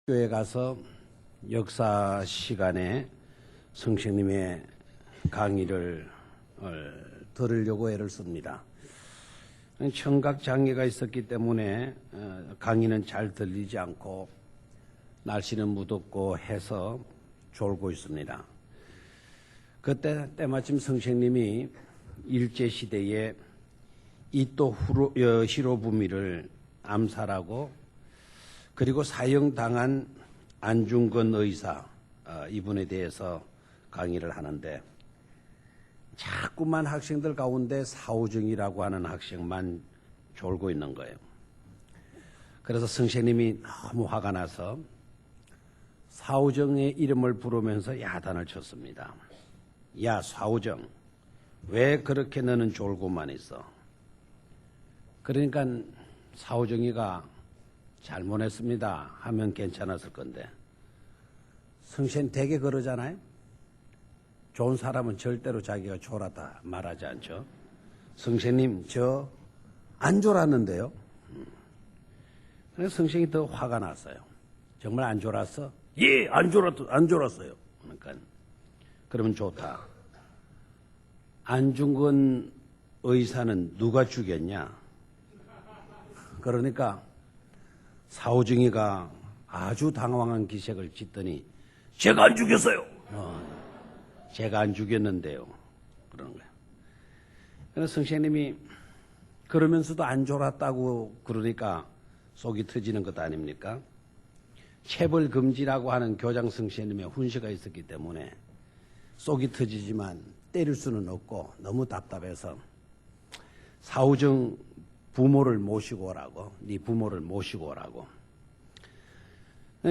교회 가서 역사 시간에 성령님의 강의를 들으려고 애를 씁니다. 청각 장애가 있었기 때문에 강의는 잘 들리지 않고 날씨는 무덥고 해서 졸고 있습니다. 그때 때마침 성령님이 일제시대에 이토 히로부미를 암살하고 그리고 사형당한 안중근 의사 이분에 대해서 강의를 하는데 자꾸만 학생들 가운데 사오정이라고 하는 학생만 졸고 있는 거예요. 그래서 선생님이 너무 화가 나서 사오정의 이름을 부르면서 야단을 쳤습니다. 야 사오정, 왜 그렇게 너는 졸고만 있어? 그러니까 사오정이가 잘못했습니다 하면 괜찮았을 건데 성신 되게 그러잖아요. 좋은 사람은 절대로 자기가 졸았다 말하지 않죠. 성신님 저 안 졸았는데요. 그래서 성신이 더 화가 났어요. 정말 안 졸았어? 예, 안 졸았어요. 그러니까 그러면 좋다. 안중근 의사는 누가 죽였냐? 그러니까 사오정이가 아주 당황한 기색을 짓더니 제가 안 죽였어요. 제가 안 죽였는데요. 그러는 거예요. 그래서 성신님이 그러면서도 안 졸았다고 그러니까 속이 터지는 것 아닙니까? 체벌 금지라고 하는 교장 성신님의 훈시가 있었기 때문에 속이 터지지만 때릴 수는 없고 너무 답답해서 사오정 부모를 모시고 오라고, 네 부모를 모시고 오라고.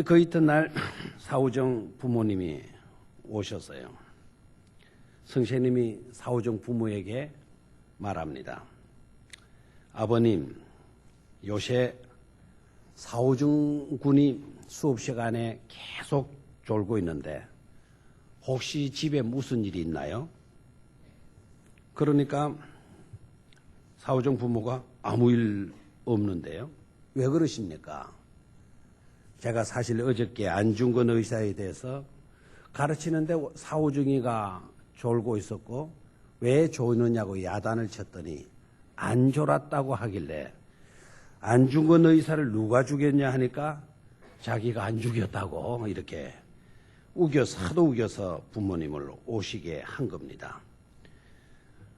그 이튿날 사오정 부모님이 오셨어요. 성신님이 사오정 부모에게 말합니다. 아버님, 요새 사오정 군이 수업 시간에 계속 졸고 있는데 혹시 집에 무슨 일이 있나요? 그러니까 사오정 부모가 아무 일 없는데요. 왜 그러십니까? 제가 사실 어저께 안중근 의사에 대해서 가르치는데 사오정이가 졸고 있었고 왜 졸느냐고 야단을 쳤더니 안 졸았다고 하길래 안중근 의사를 누가 죽였냐 하니까 자기가 안 죽였다고 이렇게 하도 우겨서 부모님을 오시게 한 겁니다.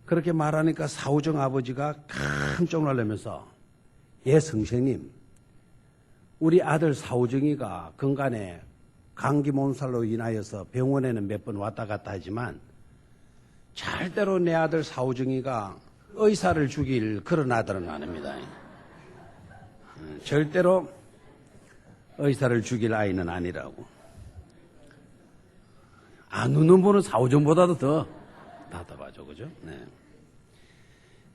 그렇게 말하니까 사오정 아버지가 깜짝 놀라면서 예 선생님, 우리 아들 사오정이가 근간에 감기 몸살로 인하여서 병원에는 몇 번 왔다 갔다 하지만 절대로 내 아들 사오정이가 의사를 죽일 그런 아들은 아닙니다. 절대로 의사를 죽일 아이는 아니라고. 안 우는 분은 사오정보다도 더 답답하죠, 그죠? 네.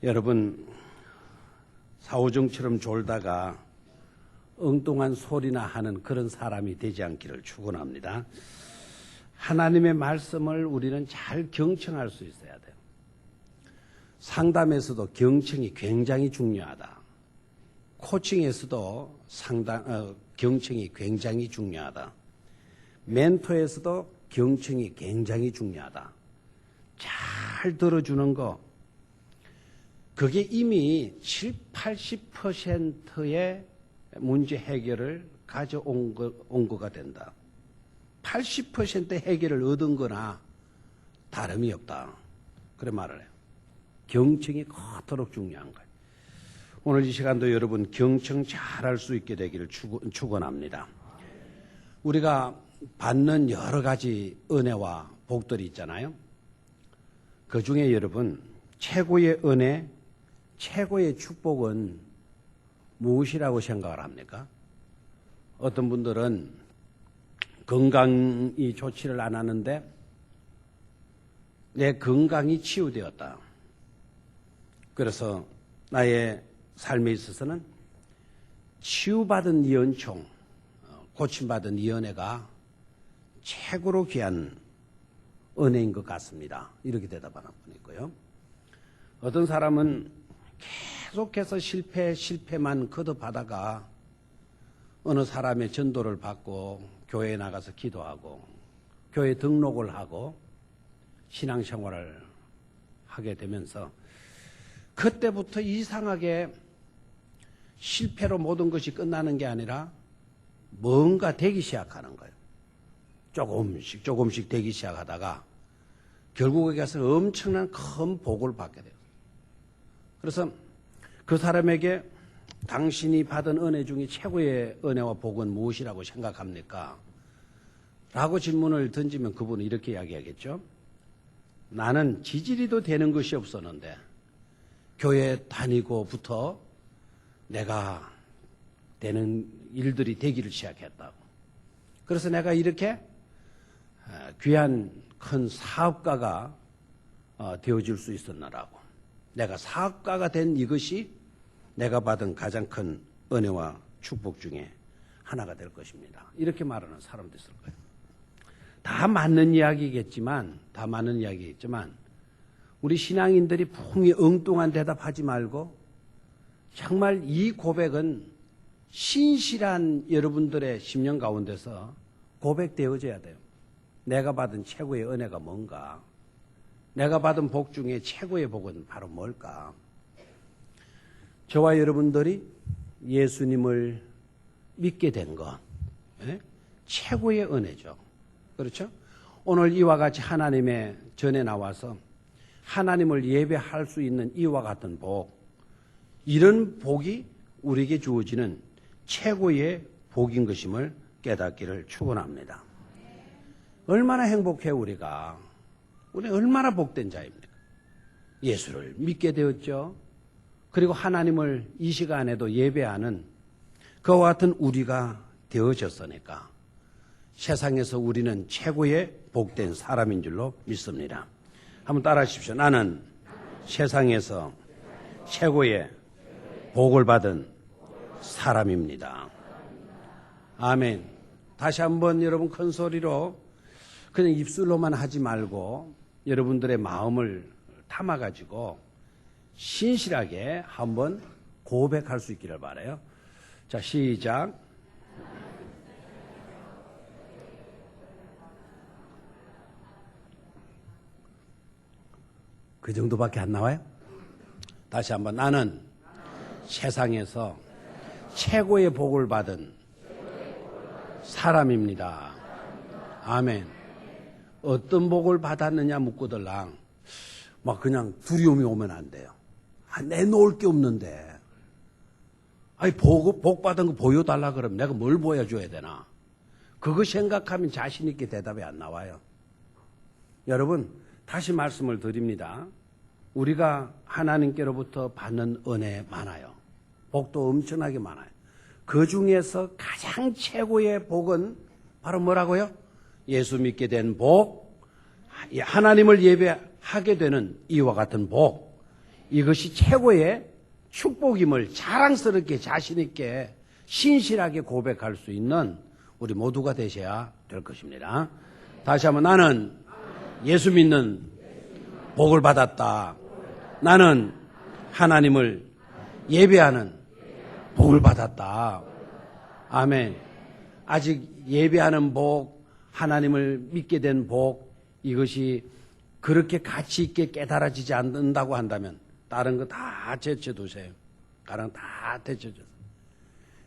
여러분, 사오정처럼 졸다가 엉뚱한 소리나 하는 그런 사람이 되지 않기를 축원합니다. 하나님의 말씀을 우리는 잘 경청할 수 있어야 돼요. 상담에서도 경청이 굉장히 중요하다. 코칭에서도 경청이 굉장히 중요하다. 멘토에서도 경청이 굉장히 중요하다. 잘 들어주는 거, 그게 이미 70~80%의 문제 해결을 가져온 거가 된다. 80% 해결을 얻은 거나 다름이 없다. 그래 말을 해요. 경청이 그토록 중요한 거예요. 오늘 이 시간도 여러분 경청 잘할 수 있게 되기를 축원합니다. 우리가 받는 여러 가지 은혜와 복들이 있잖아요. 그 중에 여러분 최고의 은혜, 최고의 축복은 무엇이라고 생각을 합니까? 어떤 분들은 건강이 좋지를 않았는데 내 건강이 치유되었다. 그래서 나의 삶에 있어서는 치유받은 연총, 고침받은 이 은혜가 최고로 귀한 은혜인 것 같습니다. 이렇게 대답하는 분이 있고요. 어떤 사람은 계속해서 실패만 거듭하다가 어느 사람의 전도를 받고 교회에 나가서 기도하고 교회 등록을 하고 신앙생활을 하게 되면서 그때부터 이상하게 실패로 모든 것이 끝나는 게 아니라 뭔가 되기 시작하는 거예요. 조금씩 되기 시작하다가 결국에 가서 엄청난 큰 복을 받게 돼요. 그래서 그 사람에게 당신이 받은 은혜 중에 최고의 은혜와 복은 무엇이라고 생각합니까? 라고 질문을 던지면 그분은 이렇게 이야기하겠죠. 나는 지지리도 되는 것이 없었는데 교회 다니고부터 내가 되는 일들이 되기를 시작했다고. 그래서 내가 이렇게 귀한 큰 사업가가 되어질 수 있었나라고. 내가 사업가가 된 이것이 내가 받은 가장 큰 은혜와 축복 중에 하나가 될 것입니다. 이렇게 말하는 사람도 있을 거예요. 다 맞는 이야기겠지만 우리 신앙인들이 풍이 엉뚱한 대답하지 말고 정말 이 고백은 신실한 여러분들의 심령 가운데서 고백되어져야 돼요. 내가 받은 최고의 은혜가 뭔가? 내가 받은 복 중에 최고의 복은 바로 뭘까? 저와 여러분들이 예수님을 믿게 된 것, 최고의 은혜죠. 그렇죠? 오늘 이와 같이 하나님의 전에 나와서 하나님을 예배할 수 있는 이와 같은 복, 이런 복이 우리에게 주어지는 최고의 복인 것임을 깨닫기를 축원합니다. 얼마나 행복해요 우리가. 우리 얼마나 복된 자입니까? 예수를 믿게 되었죠. 그리고 하나님을 이 시간에도 예배하는 그와 같은 우리가 되어졌으니까 세상에서 우리는 최고의 복된 사람인 줄로 믿습니다. 한번 따라 하십시오. 나는 세상에서 최고의 복을 받은 사람입니다. 아멘. 다시 한번 여러분 큰 소리로 그냥 입술로만 하지 말고 여러분들의 마음을 담아가지고 신실하게 한번 고백할 수 있기를 바라요. 자, 시작. 그 정도밖에 안 나와요? 다시 한번. 나는 세상에서 최고의 복을 받은 사람입니다. 아멘. 어떤 복을 받았느냐 묻고들랑 막 그냥 두려움이 오면 안 돼요. 내놓을 게 없는데. 아니, 복 받은 거 보여달라 그러면 내가 뭘 보여줘야 되나? 그거 생각하면 자신 있게 대답이 안 나와요. 여러분, 다시 말씀을 드립니다. 우리가 하나님께로부터 받는 은혜 많아요. 복도 엄청나게 많아요. 그 중에서 가장 최고의 복은 바로 뭐라고요? 예수 믿게 된 복, 하나님을 예배하게 되는 이와 같은 복, 이것이 최고의 축복임을 자랑스럽게 자신있게 신실하게 고백할 수 있는 우리 모두가 되셔야 될 것입니다. 다시 한번. 나는 예수 믿는 복을 받았다. 나는 하나님을 예배하는 복을 받았다. 아멘. 아직 예배하는 복, 하나님을 믿게 된 복, 이것이 그렇게 가치 있게 깨달아지지 않는다고 한다면 다른 거 다 제쳐두세요. 다른 다 제쳐주세요.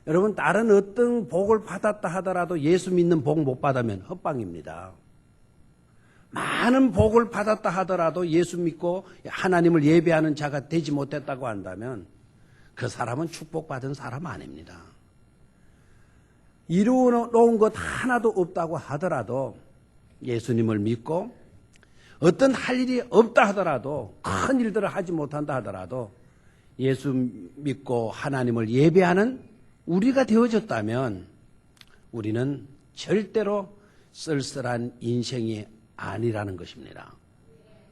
여러분, 다른 어떤 복을 받았다 하더라도 예수 믿는 복 못 받으면 헛방입니다. 많은 복을 받았다 하더라도 예수 믿고 하나님을 예배하는 자가 되지 못했다고 한다면 그 사람은 축복받은 사람 아닙니다. 이루어놓은 것 하나도 없다고 하더라도 예수님을 믿고 어떤 할 일이 없다 하더라도 큰 일들을 하지 못한다 하더라도 예수 믿고 하나님을 예배하는 우리가 되어졌다면 우리는 절대로 쓸쓸한 인생이 아니라는 것입니다.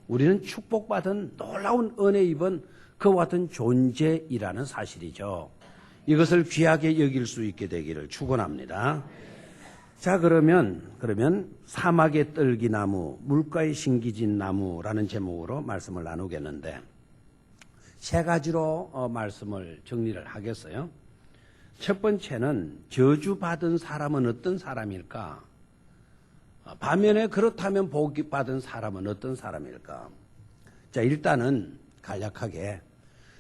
우리는 축복받은 놀라운 은혜 입은 그와 같은 존재이라는 사실이죠. 이것을 귀하게 여길 수 있게 되기를 축원합니다. 자, 그러면 사막의 떨기나무, 물가의 신기진 나무라는 제목으로 말씀을 나누겠는데 세 가지로 말씀을 정리를 하겠어요. 첫 번째는 저주받은 사람은 어떤 사람일까? 반면에 그렇다면 복 받은 사람은 어떤 사람일까? 자, 일단은 간략하게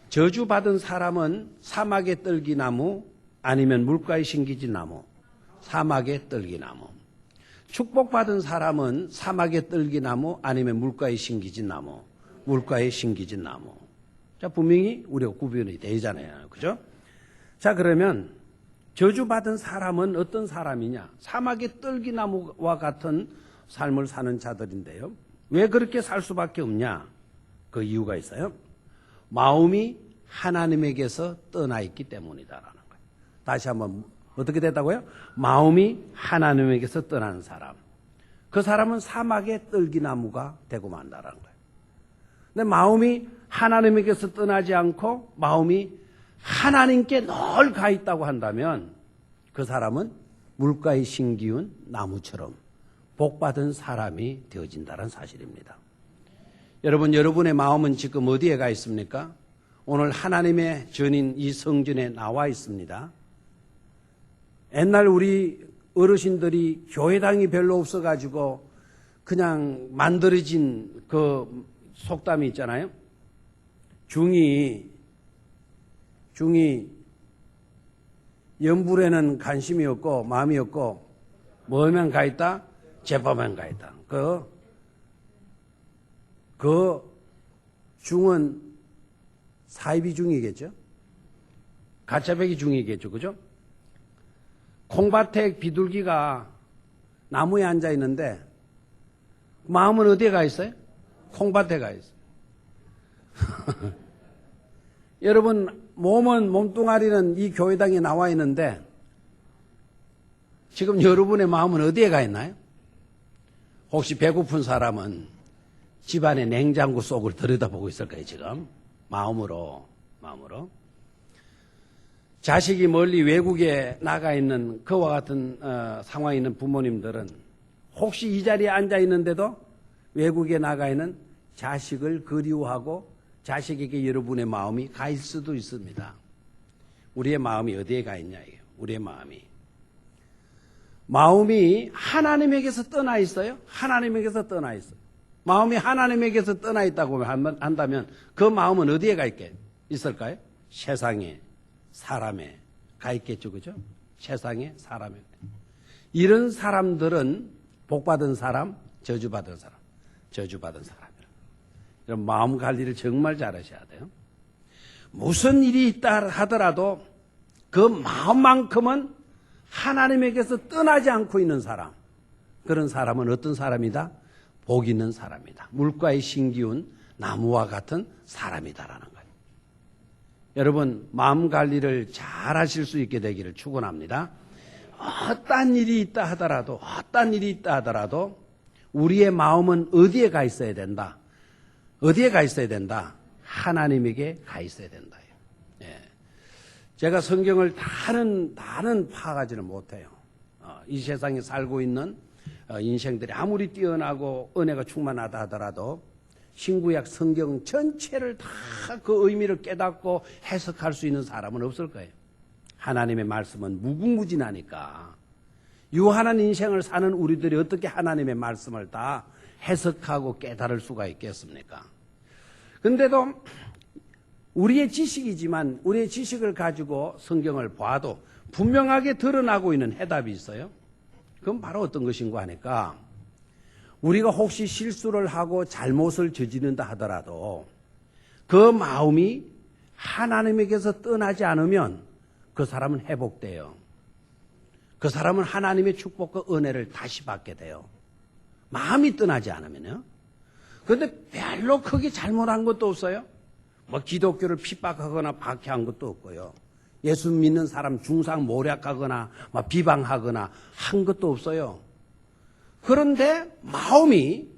저주받은 사람은 사막의 떨기나무 아니면 물가의 신기지나무, 사막의 떨기나무. 축복받은 사람은 사막의 떨기나무 아니면 물가의 신기지나무, 물가의 신기지나무. 자, 분명히 우리가 구분이 되잖아요. 그죠? 자, 그러면 저주받은 사람은 어떤 사람이냐? 사막의 떨기나무와 같은 삶을 사는 자들인데요. 왜 그렇게 살 수밖에 없냐? 그 이유가 있어요. 마음이 하나님에게서 떠나 있기 때문이다라는 거예요. 다시 한번 어떻게 됐다고요? 마음이 하나님에게서 떠나는 사람. 그 사람은 사막의 떨기나무가 되고 만다라는 거예요. 근데 마음이 하나님에게서 떠나지 않고 마음이 하나님께 늘 가 있다고 한다면 그 사람은 물가에 심기운 나무처럼 복받은 사람이 되어진다는 사실입니다. 여러분, 여러분의 마음은 지금 어디에 가 있습니까? 오늘 하나님의 전인 이 성전에 나와 있습니다. 옛날 우리 어르신들이 교회당이 별로 없어가지고 그냥 만들어진 그 속담이 있잖아요. 중이 연불에는 관심이 없고 마음이 없고 뭐면 가 있다? 제법만 가 있다. 그 중은 사이비 중이겠죠? 가짜배기 중이겠죠. 그죠? 콩밭에 비둘기가 나무에 앉아 있는데 마음은 어디에 가 있어요? 콩밭에 가 있어요. 여러분, 몸뚱아리는 이 교회당에 나와 있는데 지금 여러분의 마음은 어디에 가 있나요? 혹시 배고픈 사람은 집안의 냉장고 속을 들여다보고 있을까요, 지금? 마음으로. 자식이 멀리 외국에 나가 있는 그와 같은 상황에 있는 부모님들은 혹시 이 자리에 앉아 있는데도 외국에 나가 있는 자식을 그리워하고 자식에게 여러분의 마음이 가 있을 수도 있습니다. 우리의 마음이 어디에 가 있냐, 이게. 우리의 마음이 하나님에게서 떠나 있어요? 하나님에게서 떠나 있어요. 마음이 하나님에게서 떠나 있다고 한다면 그 마음은 어디에 가 있을까요? 세상에, 사람에 가 있겠죠. 그죠? 세상에, 사람에. 이런 사람들은 복받은 사람, 저주받은 사람. 이런 마음 관리를 정말 잘하셔야 돼요. 무슨 일이 있다 하더라도 그 마음만큼은 하나님에게서 떠나지 않고 있는 사람. 그런 사람은 어떤 사람이다? 복 있는 사람이다. 물가에 심기운 나무와 같은 사람이다라는 거예요. 여러분, 마음 관리를 잘 하실 수 있게 되기를 축원합니다. 어떤 일이 있다 하더라도 우리의 마음은 어디에 가 있어야 된다? 어디에 가 있어야 된다? 하나님에게 가 있어야 된다. 예. 제가 성경을 다는 파악하지는 못해요. 이 세상에 살고 있는 인생들이 아무리 뛰어나고 은혜가 충만하다 하더라도 신구약 성경 전체를 다 그 의미를 깨닫고 해석할 수 있는 사람은 없을 거예요. 하나님의 말씀은 무궁무진하니까 유한한 인생을 사는 우리들이 어떻게 하나님의 말씀을 다 해석하고 깨달을 수가 있겠습니까? 근데도 우리의 지식이지만 우리의 지식을 가지고 성경을 봐도 분명하게 드러나고 있는 해답이 있어요. 그건 바로 어떤 것인가 하니까 우리가 혹시 실수를 하고 잘못을 저지른다 하더라도 그 마음이 하나님에게서 떠나지 않으면 그 사람은 회복돼요. 그 사람은 하나님의 축복과 은혜를 다시 받게 돼요. 마음이 떠나지 않으면요. 그런데 별로 크게 잘못한 것도 없어요. 뭐 기독교를 핍박하거나 박해한 것도 없고요. 예수 믿는 사람 중상 모략하거나 막 비방하거나 한 것도 없어요. 그런데 마음이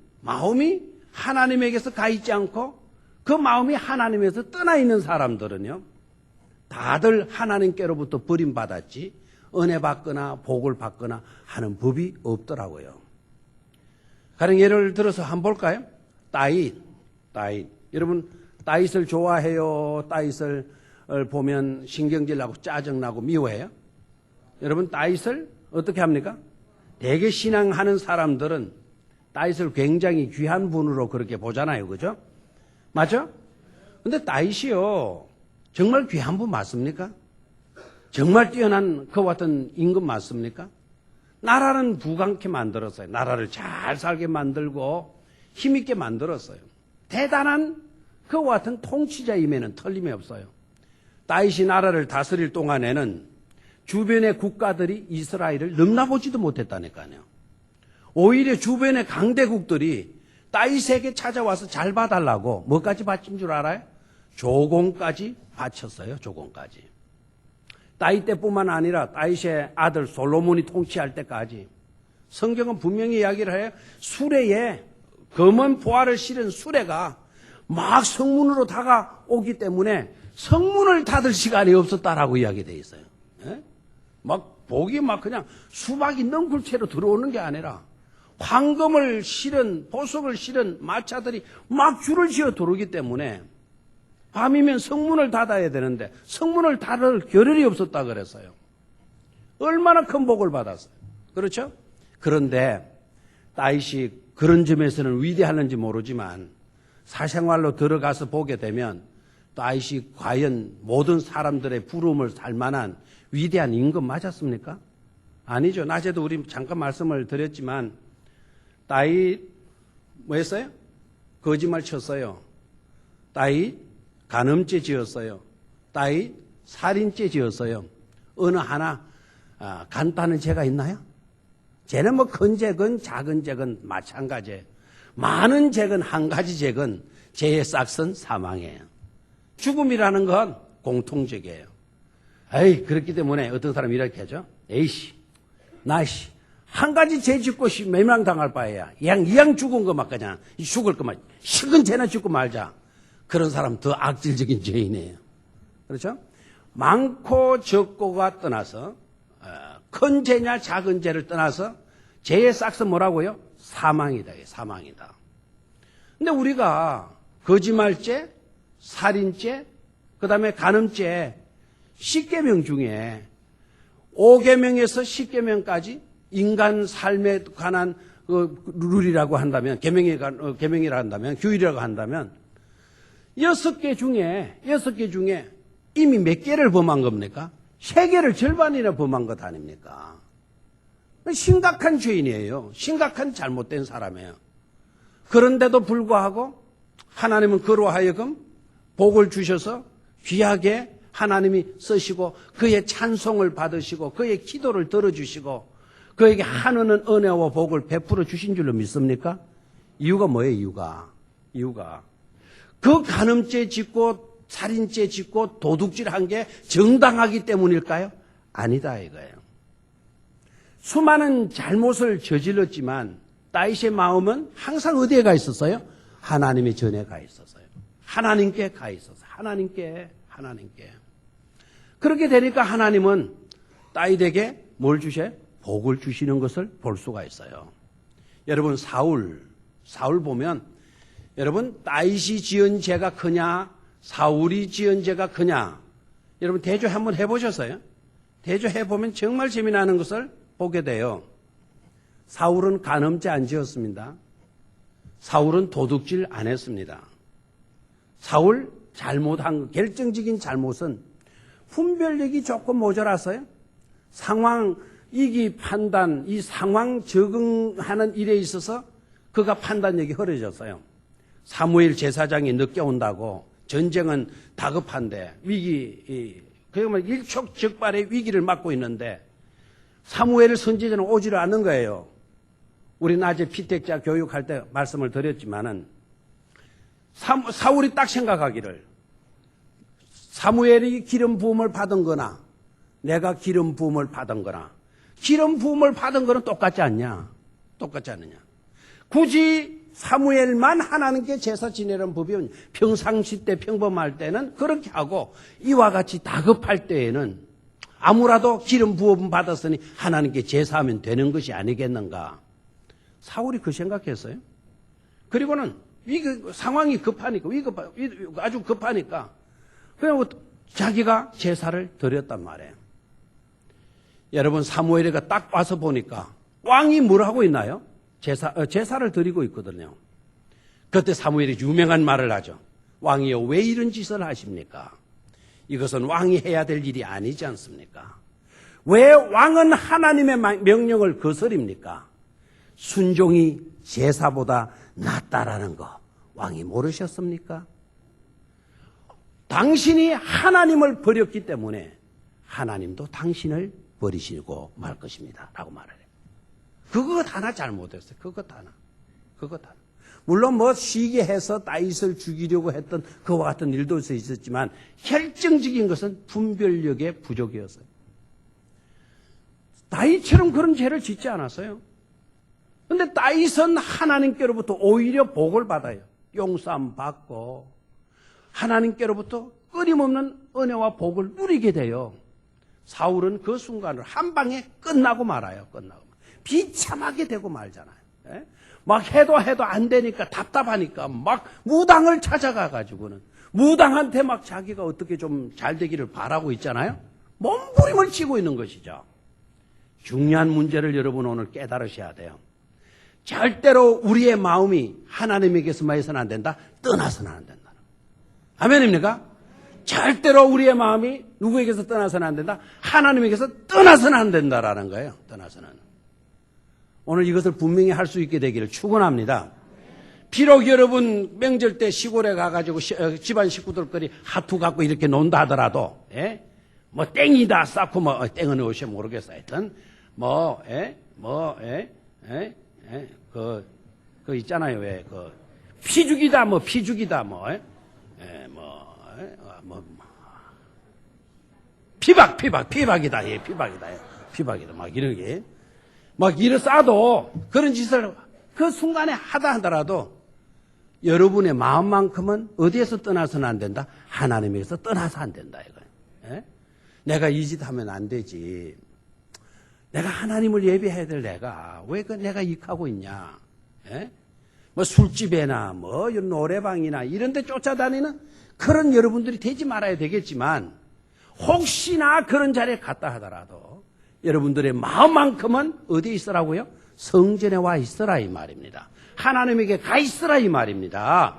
하나님에게서 가 있지 않고 그 마음이 하나님에서 떠나 있는 사람들은요. 다들 하나님께로부터 버림받았지 은혜 받거나 복을 받거나 하는 법이 없더라고요. 가령 예를 들어서 한번 볼까요? 다윗. 여러분 다윗을 좋아해요? 다윗을 보면 신경질 나고 짜증나고 미워해요? 여러분 다윗을 어떻게 합니까? 대개 신앙하는 사람들은 다윗을 굉장히 귀한 분으로 그렇게 보잖아요. 그죠? 맞죠? 근데 다윗이요 정말 귀한 분 맞습니까? 정말 뛰어난 그와 같은 임금 맞습니까? 나라는 부강케 만들었어요. 나라를 잘 살게 만들고 힘있게 만들었어요. 대단한 그와 같은 통치자임에는 틀림이 없어요. 다윗이 나라를 다스릴 동안에는 주변의 국가들이 이스라엘을 넘나보지도 못했다니까요. 오히려 주변의 강대국들이 다윗에게 찾아와서 잘 봐달라고 뭐까지 바친 줄 알아요? 조공까지 바쳤어요. 조공까지. 다윗 때뿐만 아니라 다윗의 아들 솔로몬이 통치할 때까지 성경은 분명히 이야기를 해요. 수레에 검은 보화를 실은 수레가 막 성문으로 다가오기 때문에 성문을 닫을 시간이 없었다라고 이야기되어 있어요. 예? 막 복이 막 그냥 수박이 넝굴채로 들어오는 게 아니라 황금을 실은 보석을 실은 마차들이 막 줄을 지어 들어오기 때문에 밤이면 성문을 닫아야 되는데 성문을 닫을 겨를이 없었다 그랬어요. 얼마나 큰 복을 받았어요. 그렇죠? 그런데 다윗이 그런 점에서는 위대하는지 모르지만 사생활로 들어가서 보게 되면 다윗이 과연 모든 사람들의 부러움을 살 만한 위대한 임금 맞았습니까? 아니죠. 낮에도 우리 잠깐 말씀을 드렸지만 다윗 뭐 했어요? 거짓말 쳤어요. 다윗 간음죄 지었어요. 다윗 살인죄 지었어요. 어느 하나 간단한 죄가 있나요? 죄는 뭐 큰 죄건 작은 죄건 마찬가지예요. 많은 죄건 한 가지 죄건 죄의 싹은 사망이에요. 죽음이라는 건 공통적이에요. 에이 그렇기 때문에 어떤 사람이 이렇게 하죠. 에이씨 나씨 한 가지 죄 짓고 멸망당할 바에야 이양 죽은 거 막 그냥 죽을 거만 식은 죄나 짓고 말자. 그런 사람 더 악질적인 죄인이에요. 그렇죠? 많고 적고가 떠나서 큰 죄냐 작은 죄를 떠나서 죄의 싹은 뭐라고요? 사망이다. 사망이다. 근데 우리가 거짓말죄, 살인죄, 그 다음에 간음죄 10계명 중에 5계명에서 10계명까지 인간 삶에 관한 그 룰이라고 한다면 계명이라 한다면 규율이라고 한다면 6개 중에 이미 몇 개를 범한 겁니까? 3개를 절반이나 범한 것 아닙니까? 심각한 죄인이에요. 심각한 잘못된 사람이에요. 그런데도 불구하고 하나님은 그로 하여금 복을 주셔서 귀하게 하나님이 쓰시고 그의 찬송을 받으시고 그의 기도를 들어주시고 그에게 한없는 은혜와 복을 베풀어 주신 줄로 믿습니까? 이유가 뭐예요? 이유가 그 간음죄 짓고 살인죄 짓고 도둑질한 게 정당하기 때문일까요? 아니다 이거예요. 수많은 잘못을 저질렀지만 다윗의 마음은 항상 어디에 가 있었어요? 하나님의 전에 가 있었어요. 하나님께 가 있었어요. 하나님께. 그렇게 되니까 하나님은 다윗에게 뭘 주셔요? 복을 주시는 것을 볼 수가 있어요. 여러분 사울 보면 여러분 다윗이 지은 죄가 크냐 사울이 지은 죄가 크냐 여러분 대조 한번 해보셨어요? 대조해보면 정말 재미나는 것을 보게 돼요. 사울은 간음죄 안 지었습니다. 사울은 도둑질 안 했습니다. 사울 잘못한 결정적인 잘못은 분별력이 조금 모자라서요. 상황 이기 판단 이 상황 적응하는 일에 있어서 그가 판단력이 흐려졌어요. 사무엘 제사장이 늦게 온다고 전쟁은 다급한데 그야말로 일촉즉발의 위기를 맞고 있는데 사무엘 선지자는 오지를 않는 거예요. 우리 낮에 피택자 교육할 때 말씀을 드렸지만은 사울이 딱 생각하기를 사무엘이 기름 부음을 받은 거나 내가 기름 부음을 받은 거나 기름 부음을 받은 거는 똑같지 않냐? 똑같지 않느냐? 굳이 사무엘만 하나님께 제사 지내는 법이 평상시 때 평범할 때는 그렇게 하고 이와 같이 다급할 때에는 아무라도 기름 부음 받았으니 하나님께 제사하면 되는 것이 아니겠는가? 사울이 그 생각했어요. 그리고는 상황이 급하니까 아주 급하니까 그냥 자기가 제사를 드렸단 말이에요. 여러분 사무엘이가 딱 와서 보니까 왕이 뭘 하고 있나요? 제사를 드리고 있거든요. 그때 사무엘이 유명한 말을 하죠. 왕이여 왜 이런 짓을 하십니까? 이것은 왕이 해야 될 일이 아니지 않습니까? 왜 왕은 하나님의 명령을 거스립니까? 순종이 제사보다 낫다라는 거 왕이 모르셨습니까? 당신이 하나님을 버렸기 때문에 하나님도 당신을 버리시고 말 것입니다 라고 말을 해요. 그것 하나 잘못했어요. 그것 하나. 물론 뭐 쉬게 해서 다윗을 죽이려고 했던 그와 같은 일도 있었지만 결정적인 것은 분별력의 부족이었어요. 다윗처럼 그런 죄를 짓지 않았어요. 그런데 다윗은 하나님께로부터 오히려 복을 받아요. 용서함 받고 하나님께로부터 끊임없는 은혜와 복을 누리게 돼요. 사울은 그 순간을 한 방에 끝나고 말아요. 비참하게 되고 말잖아요. 막 해도 안 되니까 답답하니까 막 무당을 찾아가 가지고는 무당한테 막 자기가 어떻게 좀 잘 되기를 바라고 있잖아요. 몸부림을 치고 있는 것이죠. 중요한 문제를 여러분 오늘 깨달으셔야 돼요. 절대로 우리의 마음이 하나님에게서만 해서는 안 된다. 떠나서는 안 된다. 아멘입니까? 절대로 우리의 마음이 누구에게서 떠나서는 안 된다. 하나님에게서 떠나서는 안 된다라는 거예요. 떠나서는. 오늘 이것을 분명히 할 수 있게 되기를 축원합니다. 비록 여러분 명절 때 시골에 가가지고 집안 식구들끼리 하투 갖고 이렇게 논다 하더라도, 뭐 땡이다 쌓고 뭐 땡은 무엇이 모르겠어요. 하여튼 그 있잖아요. 왜 그 피죽이다 피박이다. 예, 피박이다. 막 이러게. 막 이를 싸도 그런 짓을 그 순간에 하다 하더라도 여러분의 마음만큼은 어디에서 떠나서는 안 된다? 하나님에게서 떠나서 안 된다. 이거예요. 내가 이 짓 하면 안 되지. 내가 하나님을 예배해야 될 왜 내가 익하고 있냐? 뭐 술집에나 뭐 노래방이나 이런 데 쫓아다니는 그런 여러분들이 되지 말아야 되겠지만 혹시나 그런 자리에 갔다 하더라도 여러분들의 마음만큼은 어디에 있으라고요? 성전에 와 있으라 이 말입니다. 하나님에게 가 있으라 이 말입니다.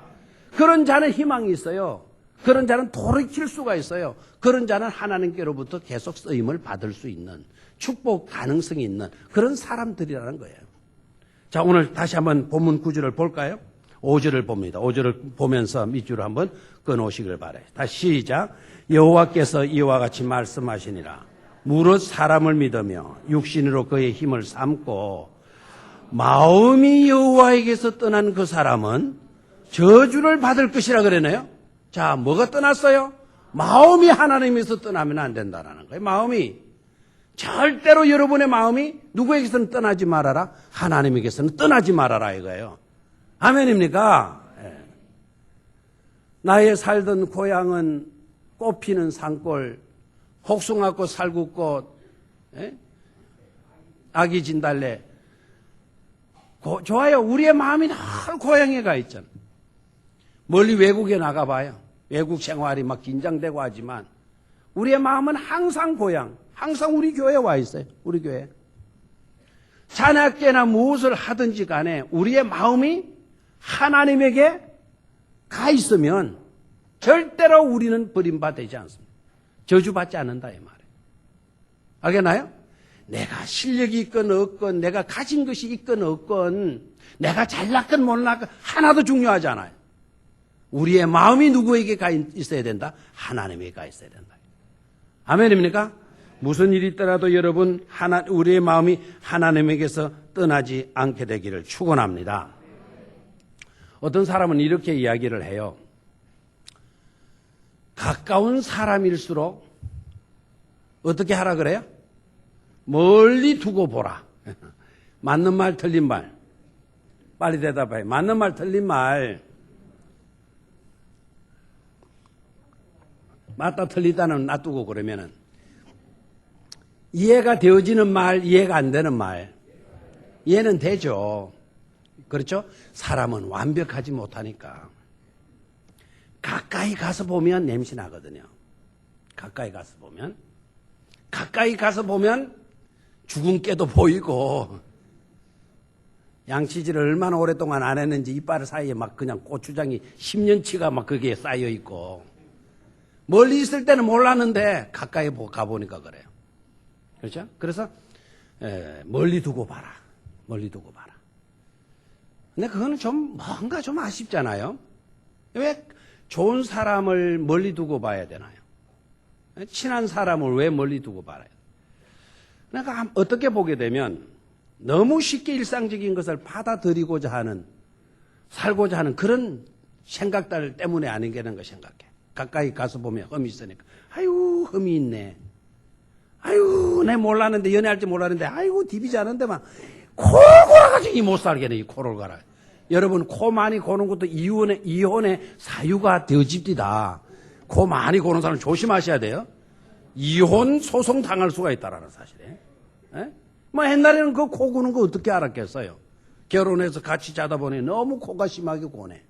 그런 자는 희망이 있어요. 그런 자는 돌이킬 수가 있어요. 그런 자는 하나님께로부터 계속 쓰임을 받을 수 있는 축복 가능성이 있는 그런 사람들이라는 거예요. 자, 오늘 다시 한번 본문 9절을 볼까요? 5절을 봅니다. 5절을 보면서 밑줄을 한번 끊어오시길 바라요. 다시 시작. 여호와께서 이와 같이 말씀하시니라. 무릇 사람을 믿으며 육신으로 그의 힘을 삼고 마음이 여호와에게서 떠난 그 사람은 저주를 받을 것이라 그러네요. 자, 뭐가 떠났어요? 마음이 하나님에서 떠나면 안 된다는 거예요. 마음이. 절대로 여러분의 마음이 누구에게서는 떠나지 말아라. 하나님에게서는 떠나지 말아라 이거예요. 아멘입니까? 예. 나의 살던 고향은 꽃피는 산골, 복숭아꽃, 살구꽃, 아기 진달래. 좋아요. 우리의 마음이 늘 고향에 가 있잖아요. 멀리 외국에 나가봐요. 외국 생활이 막 긴장되고 하지만 우리의 마음은 항상 고향, 항상 우리 교회에 와 있어요. 우리 교회. 자녀께나 무엇을 하든지 간에 우리의 마음이 하나님에게 가 있으면 절대로 우리는 버림받지 않습니다. 저주받지 않는다 이 말이에요. 알겠나요? 내가 실력이 있건 없건 내가 가진 것이 있건 없건 내가 잘났건 못났건 하나도 중요하지 않아요. 우리의 마음이 누구에게 가 있어야 된다? 하나님에게 가 있어야 된다. 아멘입니까? 무슨 일이 있더라도 여러분 우리의 마음이 하나님에게서 떠나지 않게 되기를 축원합니다. 어떤 사람은 이렇게 이야기를 해요. 가까운 사람일수록 어떻게 하라 그래요? 멀리 두고 보라. 맞는 말 틀린 말. 빨리 대답해. 맞는 말 틀린 말. 맞다 틀리다는 놔두고 그러면은 이해가 되어지는 말, 이해가 안 되는 말. 이해는 되죠. 그렇죠? 사람은 완벽하지 못하니까. 가까이 가서 보면 냄새 나거든요. 가까이 가서 보면 죽은 깨도 보이고, 양치질을 얼마나 오랫동안 안 했는지 이빨 사이에 막 그냥 고추장이 10년치가 막 거기에 쌓여 있고, 멀리 있을 때는 몰랐는데 가까이 가보니까 그래요. 그렇죠? 그래서 멀리 두고 봐라. 근데 그거는 뭔가 좀 아쉽잖아요. 왜 좋은 사람을 멀리 두고 봐야 되나요? 친한 사람을 왜 멀리 두고 봐야 돼요? 그러니까 어떻게 보게 되면 너무 쉽게 일상적인 것을 받아들이고자 하는, 살고자 하는 그런 생각들 때문에 아닌가 생각해. 가까이 가서 보면 흠이 있으니까. 아유, 흠이 있네. 아유, 내 몰랐는데, 연애할 줄 몰랐는데, 아이고, 디비지 않은데만, 코 골아가지고 이 못 살겠네, 이 코를 갈아. 여러분, 코 많이 고는 것도 이혼의 사유가 되어집니다. 코 많이 고는 사람 조심하셔야 돼요. 이혼 소송 당할 수가 있다라는 사실에. 뭐 옛날에는 그 코 고는 거 어떻게 알았겠어요? 결혼해서 같이 자다 보니 너무 코가 심하게 고네.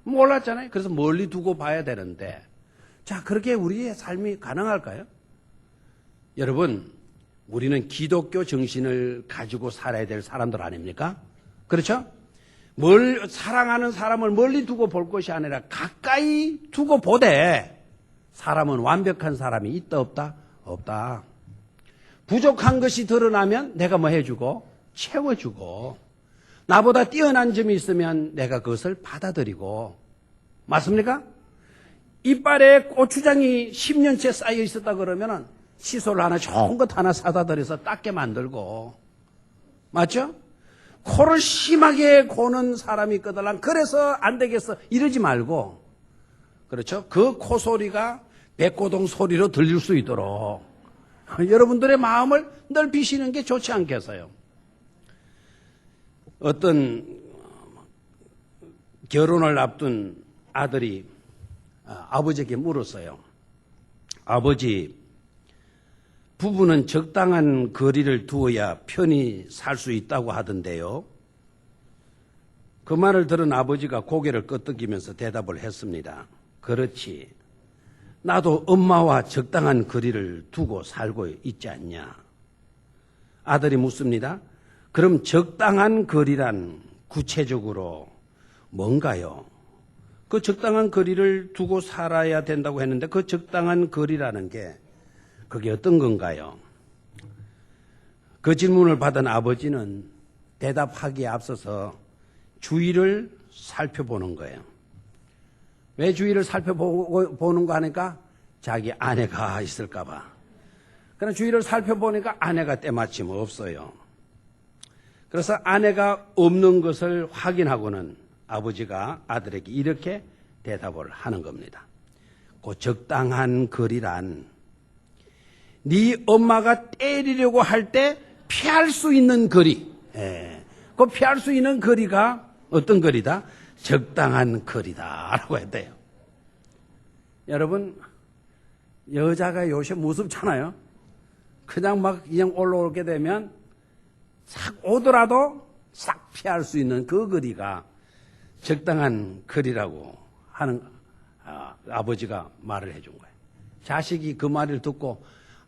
몰랐잖아요. 그래서 멀리 두고 봐야 되는데, 자, 그렇게 우리의 삶이 가능할까요? 여러분, 우리는 기독교 정신을 가지고 살아야 될 사람들 아닙니까? 그렇죠? 사랑하는 사람을 멀리 두고 볼 것이 아니라 가까이 두고 보되, 사람은 완벽한 사람이 있다 없다? 없다. 부족한 것이 드러나면 내가 뭐 해주고 채워주고, 나보다 뛰어난 점이 있으면 내가 그것을 받아들이고. 맞습니까? 이빨에 고추장이 10년째 쌓여 있었다 그러면은 칫솔 하나, 좋은 것 하나 사다 드려서 닦게 만들고. 맞죠? 코를 심하게 고는 사람이 있거든. 그래서 안 되겠어 이러지 말고, 그렇죠? 그 코 소리가 백고동 소리로 들릴 수 있도록 여러분들의 마음을 넓히시는 게 좋지 않겠어요? 어떤 결혼을 앞둔 아들이 아버지에게 물었어요. 아버지, 부부는 적당한 거리를 두어야 편히 살 수 있다고 하던데요. 그 말을 들은 아버지가 고개를 끄덕이면서 대답을 했습니다. 그렇지. 나도 엄마와 적당한 거리를 두고 살고 있지 않냐. 아들이 묻습니다. 그럼 적당한 거리란 구체적으로 뭔가요? 그 적당한 거리를 두고 살아야 된다고 했는데 그 적당한 거리라는 게 그게 어떤 건가요? 그 질문을 받은 아버지는 대답하기에 앞서서 주위를 살펴보는 거예요. 왜 주위를 살펴보는가 하니까 자기 아내가 있을까 봐. 그러나 주위를 살펴보니까 아내가 때마침 없어요. 그래서 아내가 없는 것을 확인하고는 아버지가 아들에게 이렇게 대답을 하는 겁니다. 그 적당한 거리란 네 엄마가 때리려고 할 때 피할 수 있는 거리. 그 피할 수 있는 거리가 어떤 거리다? 적당한 거리다라고 했대요. 여러분, 여자가 요새 무섭잖아요. 그냥 올라오게 되면 싹 오더라도 싹 피할 수 있는 그 거리가 적당한 거리라고 하는 아버지가 말을 해준 거예요. 자식이 그 말을 듣고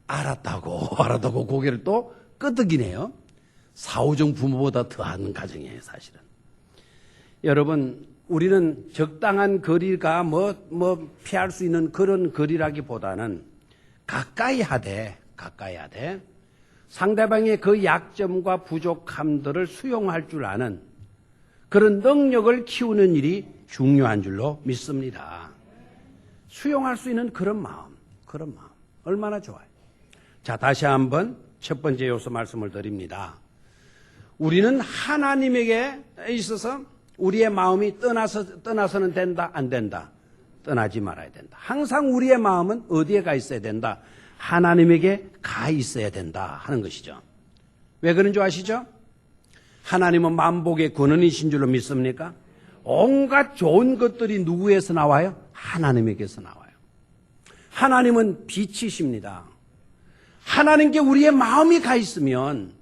알았다고 고개를 또 끄덕이네요. 사오정 부모보다 더한 가정이에요, 사실은. 여러분, 우리는 적당한 거리가 피할 수 있는 그런 거리라기보다는 가까이 하되 상대방의 그 약점과 부족함들을 수용할 줄 아는 그런 능력을 키우는 일이 중요한 줄로 믿습니다. 수용할 수 있는 그런 마음 얼마나 좋아요. 자, 다시 한번 첫 번째 요소 말씀을 드립니다. 우리는 하나님에게 있어서 우리의 마음이 떠나서는 된다, 안 된다? 떠나지 말아야 된다. 항상 우리의 마음은 어디에 가 있어야 된다? 하나님에게 가 있어야 된다 하는 것이죠. 왜 그런 줄 아시죠? 하나님은 만복의 근원이신 줄로 믿습니까? 온갖 좋은 것들이 누구에서 나와요? 하나님에게서 나와요. 하나님은 빛이십니다. 하나님께 우리의 마음이 가 있으면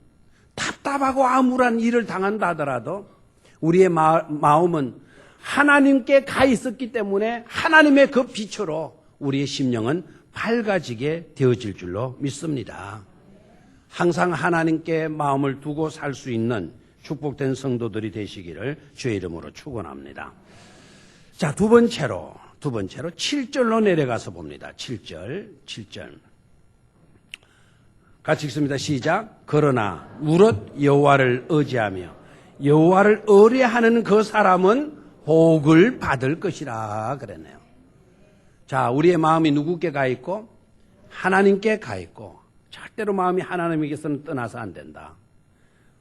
답답하고 암울한 일을 당한다 하더라도 우리의 마음은 하나님께 가 있었기 때문에 하나님의 그 빛으로 우리의 심령은 밝아지게 되어질 줄로 믿습니다. 항상 하나님께 마음을 두고 살 수 있는 축복된 성도들이 되시기를 주의 이름으로 축원합니다. 자, 두 번째로 7절로 내려가서 봅니다. 7절. 같이 읽습니다. 시작. 그러나 무릇 여호와를 의지하며 여호와를 의뢰하는 그 사람은 복을 받을 것이라 그랬네요. 자, 우리의 마음이 누구께 가 있고 하나님께 가 있고 절대로 마음이 하나님에게서는 떠나서 안 된다.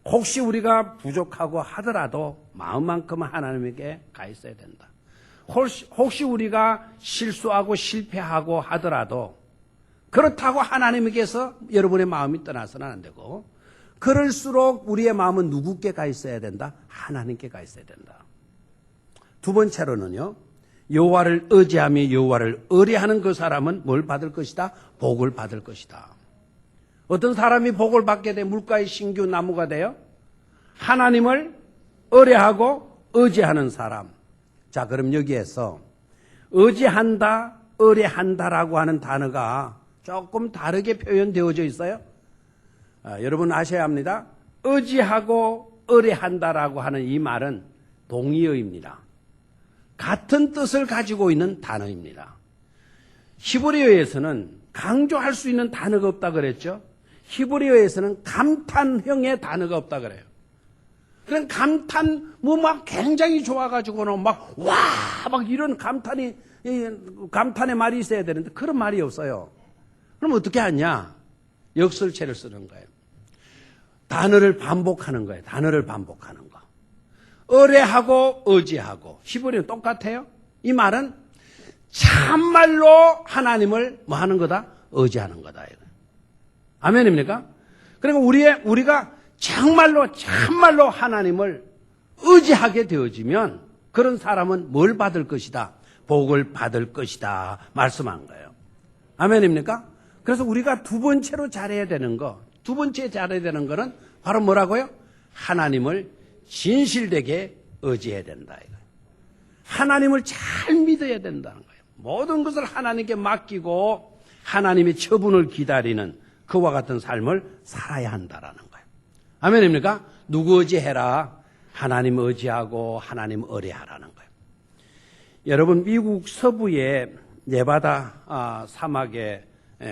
혹시 우리가 부족하고 하더라도 마음만큼은 하나님에게 가 있어야 된다. 혹시 우리가 실수하고 실패하고 하더라도 그렇다고 하나님에게서 여러분의 마음이 떠나서는 안 되고 그럴수록 우리의 마음은 누구께 가 있어야 된다? 하나님께 가 있어야 된다. 두 번째로는요. 여호와를 의지하며 여호와를 의뢰하는 그 사람은 뭘 받을 것이다? 복을 받을 것이다. 어떤 사람이 복을 받게 돼 물가의 신규 나무가 돼요? 하나님을 의뢰하고 의지하는 사람. 자, 그럼 여기에서 의지한다, 의뢰한다라고 하는 단어가 조금 다르게 표현되어져 있어요. 여러분 아셔야 합니다. 의지하고 의뢰한다라고 하는 이 말은 동의어입니다. 같은 뜻을 가지고 있는 단어입니다. 히브리어에서는 강조할 수 있는 단어가 없다 그랬죠. 히브리어에서는 감탄형의 단어가 없다 그래요. 그런 감탄 막 굉장히 좋아가지고는 막 이런 감탄의 말이 있어야 되는데 그런 말이 없어요. 그럼 어떻게 하냐? 역설체를 쓰는 거예요. 단어를 반복하는 거예요. 단어를 반복하는 거. 의뢰하고 의지하고 히브리어는 똑같아요. 이 말은 참말로 하나님을 뭐 하는 거다? 의지하는 거다. 아멘입니까? 그러니까 우리가 참말로 하나님을 의지하게 되어지면 그런 사람은 뭘 받을 것이다? 복을 받을 것이다. 말씀한 거예요. 아멘입니까? 그래서 우리가 두 번째 잘해야 되는 거는 바로 뭐라고요? 하나님을 진실되게 의지해야 된다. 하나님을 잘 믿어야 된다는 거예요. 모든 것을 하나님께 맡기고 하나님의 처분을 기다리는 그와 같은 삶을 살아야 한다라는 거예요. 아멘입니까? 누구 의지해라? 하나님 의지하고 하나님 의뢰하라는 거예요. 여러분 미국 서부의 네바다 사막에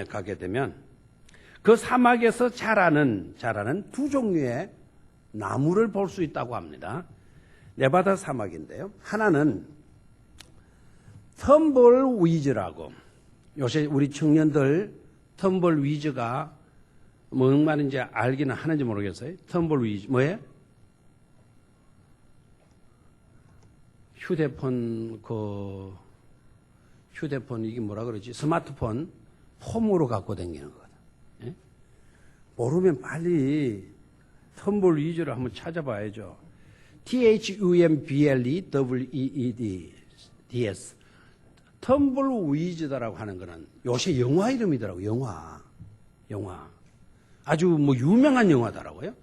가게 되면 그 사막에서 자라는 두 종류의 나무를 볼 수 있다고 합니다. 네바다 사막인데요. 하나는 텀블위즈라고, 요새 우리 청년들 텀블위즈가 뭔 말인지 알기는 하는지 모르겠어요. 텀블위즈 뭐예요? 휴대폰 이게 뭐라 그러지? 스마트폰 폼으로 갖고 다니는 거다. 예? 모르면 빨리 텀블위즈를 한번 찾아봐야죠. THUMBLEWEEDS 텀블위즈다라고 하는 거는 요새 영화 이름이더라고요. 영화. 아주 유명한 영화더라고요.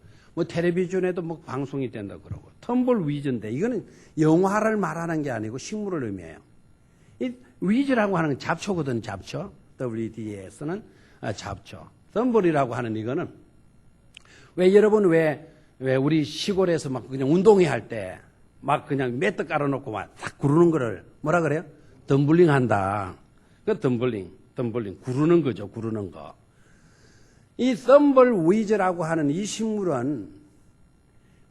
텔레비전에도 방송이 된다고 그러고. 텀블위즈인데 이거는 영화를 말하는 게 아니고 식물을 의미해요. 이 위즈라고 하는 건 잡초거든, 잡초. WDS는 잡초. 텀블이라고 하는 이거는 여러분 우리 시골에서 그냥 운동회 할 때 그냥 매트 깔아놓고 탁 구르는 거를 뭐라 그래요? 덤블링 한다. 그 덤블링. 구르는 거죠, 구르는 거. 이 텀블위즈라고 하는 이 식물은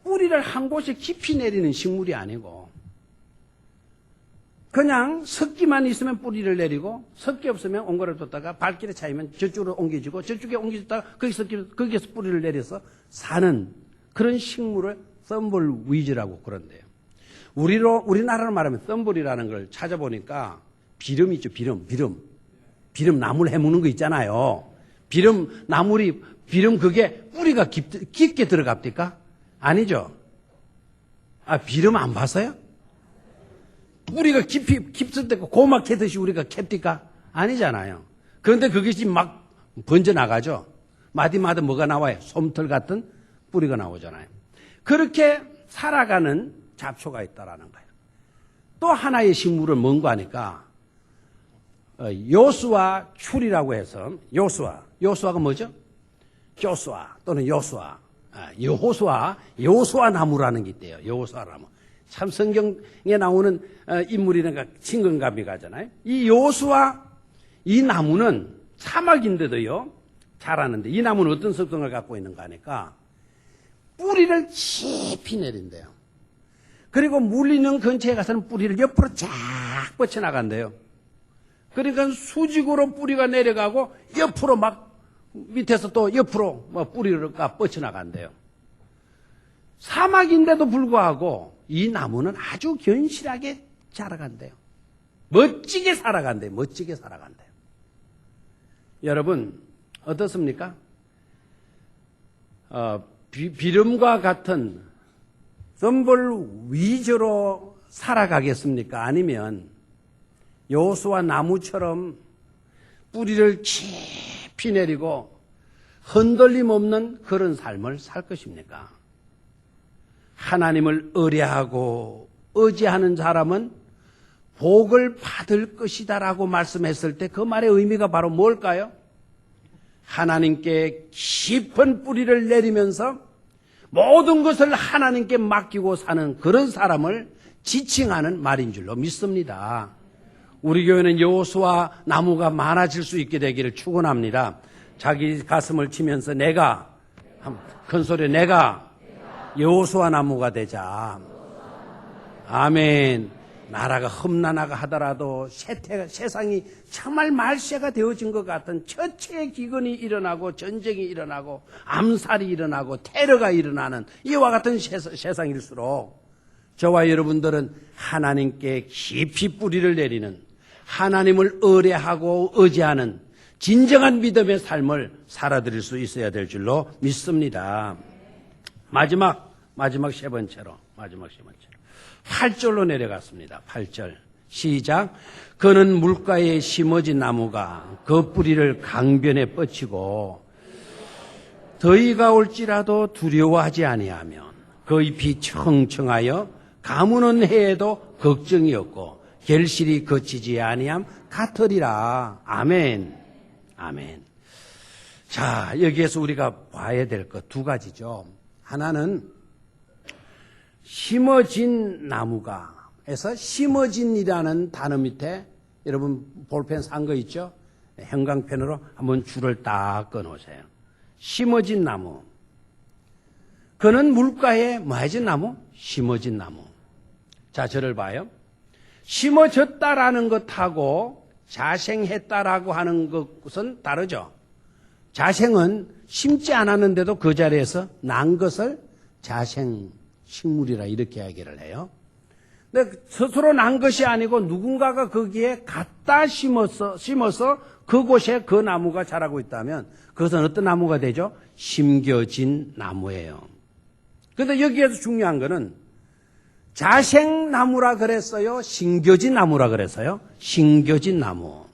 뿌리를 한 곳에 깊이 내리는 식물이 아니고 그냥 석기만 있으면 뿌리를 내리고 석기 없으면 옹골을 뒀다가 발길에 차이면 저쪽으로 옮겨지고 저쪽에 옮겨졌다가 거기서 뿌리를 내려서 사는 그런 식물을 텀블위즈라고 그런대요. 우리나라로 말하면 텀블이라는 걸 찾아보니까 비름 있죠, 비름 나물 해먹는 거 있잖아요. 비름 그게 뿌리가 깊게 들어갑니까? 아니죠. 비름 안 봤어요? 뿌리가 깊을 때 고막 캐듯이 우리가 캡니까? 아니잖아요. 그런데 그것이 막 번져나가죠. 마디마다 뭐가 나와요? 솜털 같은 뿌리가 나오잖아요. 그렇게 살아가는 잡초가 있다라는 거예요. 또 하나의 식물은 뭔가 하니까 요수아 출이라고 해서 요수아가 뭐죠? 조수아 또는 요수아, 여호수아 나무라는 게 있대요. 여호수아 나무. 참 성경에 나오는 인물이니까 친근감이 가잖아요. 이 요수아 이 나무는 사막인데도요 자라는데 이 나무는 어떤 습성을 갖고 있는가 하니까 뿌리를 깊이 내린대요. 그리고 물리는 근처에 가서는 뿌리를 옆으로 쫙 뻗쳐나간대요. 그러니까 수직으로 뿌리가 내려가고 옆으로 막 밑에서 또 옆으로 뿌리가 뻗쳐나간대요. 사막인데도 불구하고 이 나무는 아주 견실하게 자라간대요. 멋지게 살아간대요. 멋지게 살아간대요. 여러분 어떻습니까? 비름과 같은 덤벌 위주로 살아가겠습니까? 아니면 요수와 나무처럼 뿌리를 깊이 내리고 흔들림 없는 그런 삶을 살 것입니까? 하나님을 의뢰하고 의지하는 사람은 복을 받을 것이다라고 말씀했을 때 그 말의 의미가 바로 뭘까요? 하나님께 깊은 뿌리를 내리면서 모든 것을 하나님께 맡기고 사는 그런 사람을 지칭하는 말인 줄로 믿습니다. 우리 교회는 여호수아 나무가 많아질 수 있게 되기를 축원합니다. 자기 가슴을 치면서 내가 큰 소리 내가 여호수아 나무가 되자. 아멘. 나라가 험난하가 하더라도 세상이 정말 말세가 되어진 것 같은 처치의 기근이 일어나고 전쟁이 일어나고 암살이 일어나고 테러가 일어나는 이와 같은 세상일수록 저와 여러분들은 하나님께 깊이 뿌리를 내리는 하나님을 의뢰하고 의지하는 진정한 믿음의 삶을 살아드릴 수 있어야 될 줄로 믿습니다. 마지막 세 번째로 8절로 내려갔습니다. 8절 시작. 그는 물가에 심어진 나무가 그 뿌리를 강변에 뻗치고 더위가 올지라도 두려워하지 아니하면 그 잎이 청청하여 가무는 해에도 걱정이 없고 결실이 거치지 아니함 같으리라. 아멘. 아멘. 자, 여기에서 우리가 봐야 될 것 두 가지죠. 하나는 심어진 나무가 해서 심어진이라는 단어 밑에 여러분 볼펜 산 거 있죠? 형광펜으로 한번 줄을 딱 꺼놓으세요. 심어진 나무. 그는 물가에 뭐 해진 나무? 심어진 나무. 자, 저를 봐요. 심어졌다라는 것하고 자생했다라고 하는 것은 다르죠. 자생은 심지 않았는데도 그 자리에서 난 것을 자생 식물이라 이렇게 이야기를 해요. 근데 스스로 난 것이 아니고 누군가가 거기에 갖다 심어서 그곳에 그 나무가 자라고 있다면 그것은 어떤 나무가 되죠? 심겨진 나무예요. 그런데 여기에서 중요한 거는 자생나무라 그랬어요? 심겨진 나무라 그랬어요? 심겨진 나무.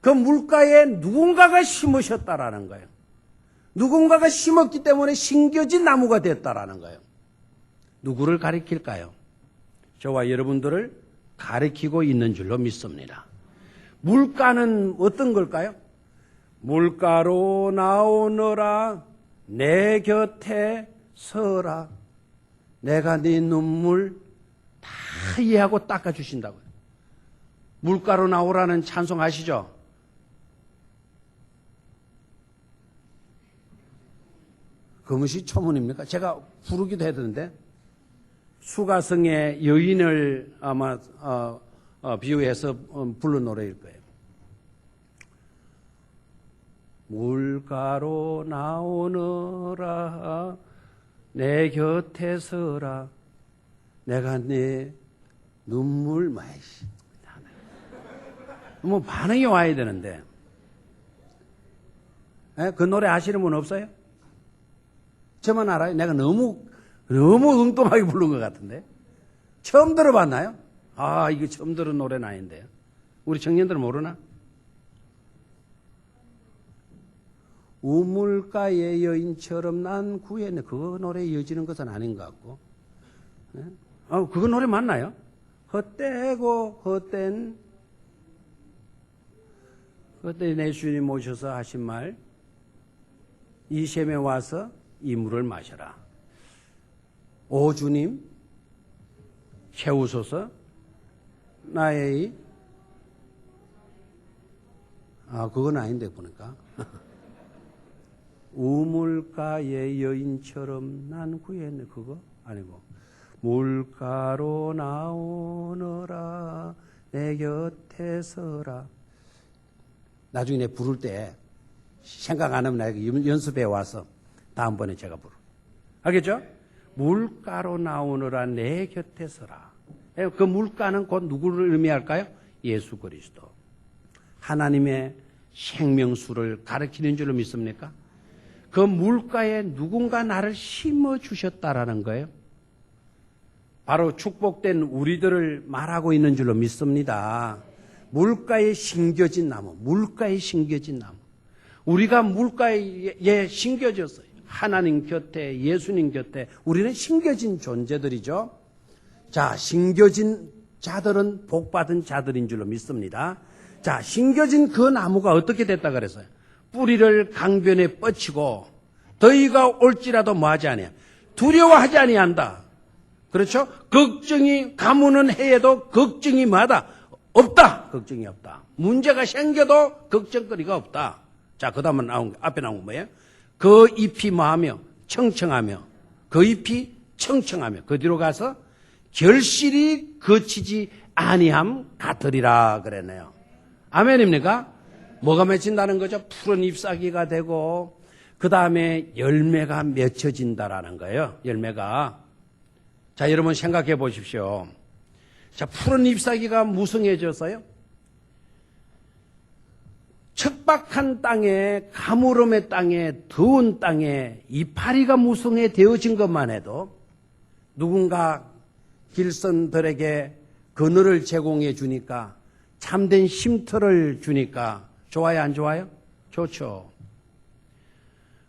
그 물가에 누군가가 심으셨다라는 거예요. 누군가가 심었기 때문에 심겨진 나무가 됐다라는 거예요. 누구를 가리킬까요? 저와 여러분들을 가리키고 있는 줄로 믿습니다. 물가는 어떤 걸까요? 물가로 나오너라 내 곁에 서라. 내가 네 눈물 다 이해하고 닦아주신다고요. 물가로 나오라는 찬송 아시죠? 그것이 초문입니까? 제가 부르기도 했는데 수가성의 여인을 아마 비유해서 부른 노래일 거예요. 물가로 나오너라 내 곁에 서라 내가 네 눈물 마이시. 뭐 반응이 와야 되는데 그 노래 아시는 분 없어요? 저만 알아요? 내가 너무 엉뚱하게 부른 것 같은데. 처음 들어봤나요? 아, 이거 처음 들은 노래는 아닌데요. 우리 청년들은 모르나? 우물가의 여인처럼 난 구했네. 그 노래에 이어지는 것은 아닌 것 같고. 그거 노래 맞나요? 헛되고 헛된 그때 내 주님 오셔서 하신 말, 이 샘에 와서 이 물을 마셔라. 오 주님, 채우소서 나의 그건 아닌데 보니까 우물가의 여인처럼 난 구했네. 그거 아니고 물가로 나오너라 내 곁에 서라. 나중에 내 부를 때 생각 안 하면 나 연습해 와서 다음번에 제가 부르. 알겠죠? 물가로 나오너라 내 곁에 서라. 그 물가는 곧 누구를 의미할까요? 예수 그리스도. 하나님의 생명수를 가르치는 줄로 믿습니까? 그 물가에 누군가 나를 심어 주셨다라는 거예요. 바로 축복된 우리들을 말하고 있는 줄로 믿습니다. 물가에 심겨진 나무, 물가에 심겨진 나무. 우리가 물가에 심겨졌어요. 하나님 곁에, 예수님 곁에 우리는 심겨진 존재들이죠. 자, 심겨진 자들은 복받은 자들인 줄로 믿습니다. 자, 심겨진 그 나무가 어떻게 됐다 그랬어요? 뿌리를 강변에 뻗치고 더위가 올지라도 뭐하지 아니야? 두려워하지 아니한다. 그렇죠? 걱정이 가무는 해에도 걱정이 뭐하다? 없다. 걱정이 없다. 문제가 생겨도 걱정거리가 없다. 자, 그 다음에 앞에 나온 거 뭐예요? 그 잎이 뭐하며? 청청하며. 그 잎이 청청하며. 그 뒤로 가서 결실이 거치지 아니함 같으리라 그랬네요. 아멘입니까? 뭐가 맺힌다는 거죠? 푸른 잎사귀가 되고 그 다음에 열매가 맺혀진다라는 거예요. 열매가. 자, 여러분 생각해 보십시오. 자, 푸른 잎사귀가 무성해져서요. 척박한 땅에, 가물음의 땅에, 더운 땅에 이파리가 무성해 되어진 것만 해도 누군가 길선들에게 그늘을 제공해 주니까 참된 쉼터를 주니까 좋아요, 안 좋아요? 좋죠.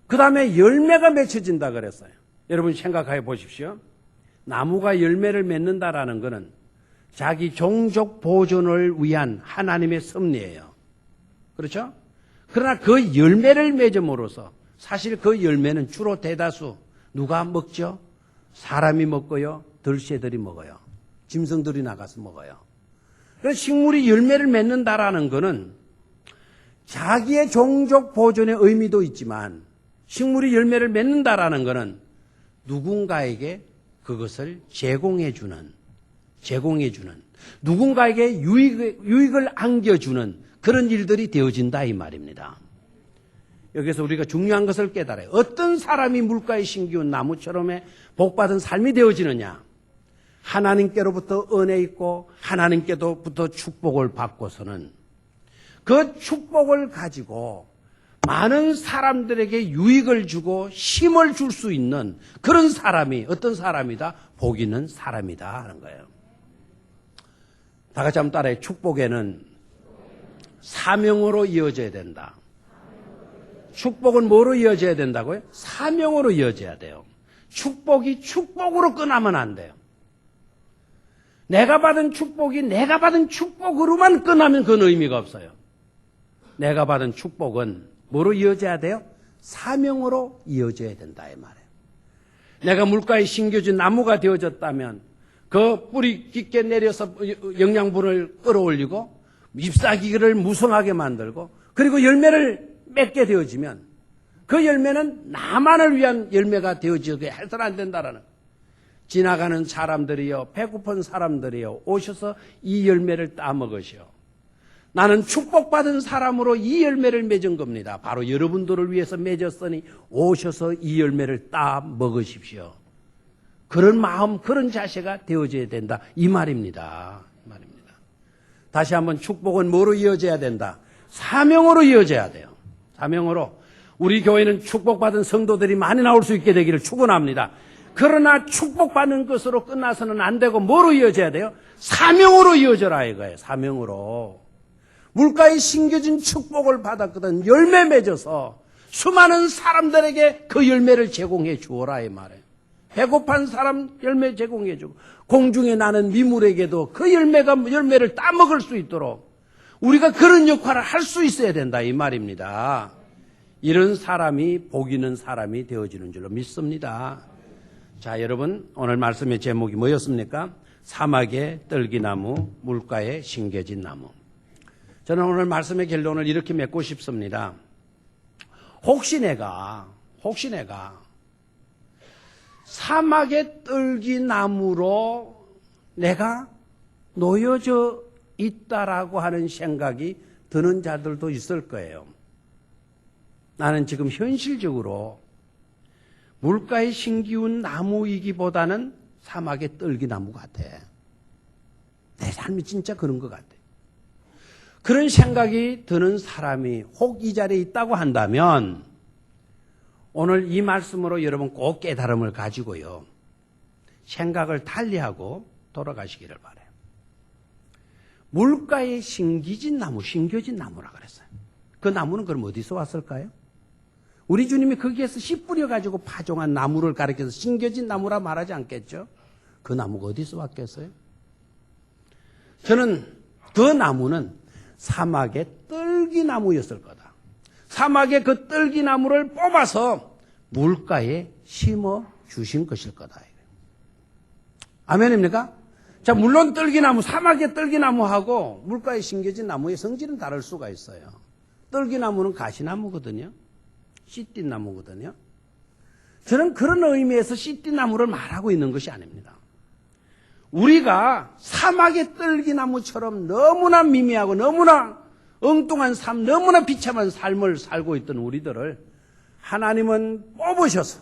그 다음에 열매가 맺혀진다 그랬어요. 여러분 생각해 보십시오. 나무가 열매를 맺는다라는 것은 자기 종족 보존을 위한 하나님의 섭리예요. 그렇죠? 그러나 그 열매를 맺음으로써 사실 그 열매는 주로 대다수 누가 먹죠? 사람이 먹고요. 들새들이 먹어요. 짐승들이 나가서 먹어요. 그래서 식물이 열매를 맺는다라는 것은 자기의 종족 보존의 의미도 있지만 식물이 열매를 맺는다라는 것은 누군가에게 그것을 제공해 주는 누군가에게 유익을 안겨주는 그런 일들이 되어진다 이 말입니다. 여기서 우리가 중요한 것을 깨달아요. 어떤 사람이 물가에 심기운 나무처럼의 복받은 삶이 되어지느냐? 하나님께로부터 은혜 있고 하나님께로부터 축복을 받고서는 그 축복을 가지고 많은 사람들에게 유익을 주고 힘을 줄 수 있는 그런 사람이 어떤 사람이다? 복 있는 사람이다 하는 거예요. 다 같이 한번 따라해. 축복에는 사명으로 이어져야 된다. 축복은 뭐로 이어져야 된다고요? 사명으로 이어져야 돼요. 축복이 축복으로 끝나면 안 돼요. 내가 받은 축복이 내가 받은 축복으로만 끝나면 그건 의미가 없어요. 내가 받은 축복은 뭐로 이어져야 돼요? 사명으로 이어져야 된다 이 말이에요. 내가 물가에 심겨진 나무가 되어졌다면 그 뿌리 깊게 내려서 영양분을 끌어올리고 잎사귀를 무성하게 만들고 그리고 열매를 맺게 되어지면 그 열매는 나만을 위한 열매가 되어지게 해서는 안 된다라는 거예요. 지나가는 사람들이요, 배고픈 사람들이요, 오셔서 이 열매를 따먹으시오. 나는 축복받은 사람으로 이 열매를 맺은 겁니다. 바로 여러분들을 위해서 맺었으니 오셔서 이 열매를 따먹으십시오. 그런 마음, 그런 자세가 되어져야 된다. 이 말입니다. 다시 한번 축복은 뭐로 이어져야 된다? 사명으로 이어져야 돼요. 사명으로. 우리 교회는 축복받은 성도들이 많이 나올 수 있게 되기를 축원합니다. 그러나 축복받는 것으로 끝나서는 안 되고 뭐로 이어져야 돼요? 사명으로 이어져라 이거예요. 사명으로. 물가에 심겨진 축복을 받았거든 열매 맺어서 수많은 사람들에게 그 열매를 제공해 주어라 이 말이에요. 배고픈 사람 열매 제공해 주고 공중에 나는 미물에게도 그 열매를 따먹을 수 있도록 우리가 그런 역할을 할 수 있어야 된다 이 말입니다. 이런 사람이 복 있는 사람이 되어지는 줄로 믿습니다. 자, 여러분 오늘 말씀의 제목이 뭐였습니까? 사막의 떨기나무, 물가에 심겨진 나무. 저는 오늘 말씀의 결론을 이렇게 맺고 싶습니다. 혹시 내가 사막의 떨기나무로 내가 놓여져 있다라고 하는 생각이 드는 자들도 있을 거예요. 나는 지금 현실적으로 물가에 심기운 나무이기보다는 사막의 떨기나무 같아. 내 삶이 진짜 그런 것 같아. 그런 생각이 드는 사람이 혹 이 자리에 있다고 한다면 오늘 이 말씀으로 여러분 꼭 깨달음을 가지고요. 생각을 달리하고 돌아가시기를 바라요. 물가에 심겨진 나무라 그랬어요. 그 나무는 그럼 어디서 왔을까요? 우리 주님이 거기에서 씨 뿌려가지고 파종한 나무를 가리켜서 심겨진 나무라 말하지 않겠죠? 그 나무가 어디서 왔겠어요? 저는 그 나무는 사막의 떨기나무였을 거다. 사막의 그 떨기나무를 뽑아서 물가에 심어 주신 것일 거다. 아멘입니까? 자, 물론 떨기나무, 사막의 떨기나무하고 물가에 심겨진 나무의 성질은 다를 수가 있어요. 떨기나무는 가시나무거든요. 씨띤 나무거든요. 저는 그런 의미에서 씨띤 나무를 말하고 있는 것이 아닙니다. 우리가 사막의 떨기나무처럼 너무나 미미하고 너무나 엉뚱한 삶, 너무나 비참한 삶을 살고 있던 우리들을 하나님은 뽑으셔서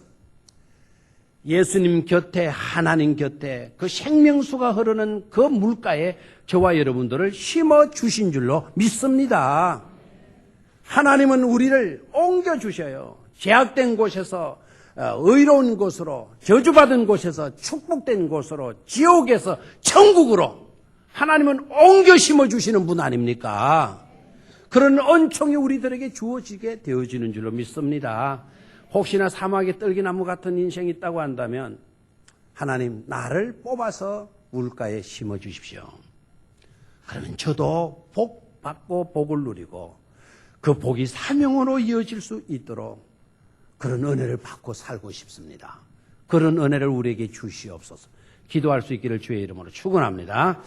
예수님 곁에, 하나님 곁에 그 생명수가 흐르는 그 물가에 저와 여러분들을 심어 주신 줄로 믿습니다. 하나님은 우리를 옮겨주셔요. 제약된 곳에서 의로운 곳으로, 저주받은 곳에서 축복된 곳으로, 지옥에서 천국으로 하나님은 옮겨 심어주시는 분 아닙니까? 그런恩총이 우리들에게 주어지게 되어지는 줄로 믿습니다. 혹시나 사막에 떨기나무 같은 인생이 있다고 한다면 하나님 나를 뽑아서 물가에 심어주십시오. 그러면 저도 복 받고 복을 누리고 그 복이 사명으로 이어질 수 있도록 그런 은혜를 받고 살고 싶습니다. 그런 은혜를 우리에게 주시옵소서. 기도할 수 있기를 주의 이름으로 축원합니다.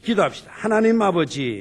기도합시다. 하나님 아버지,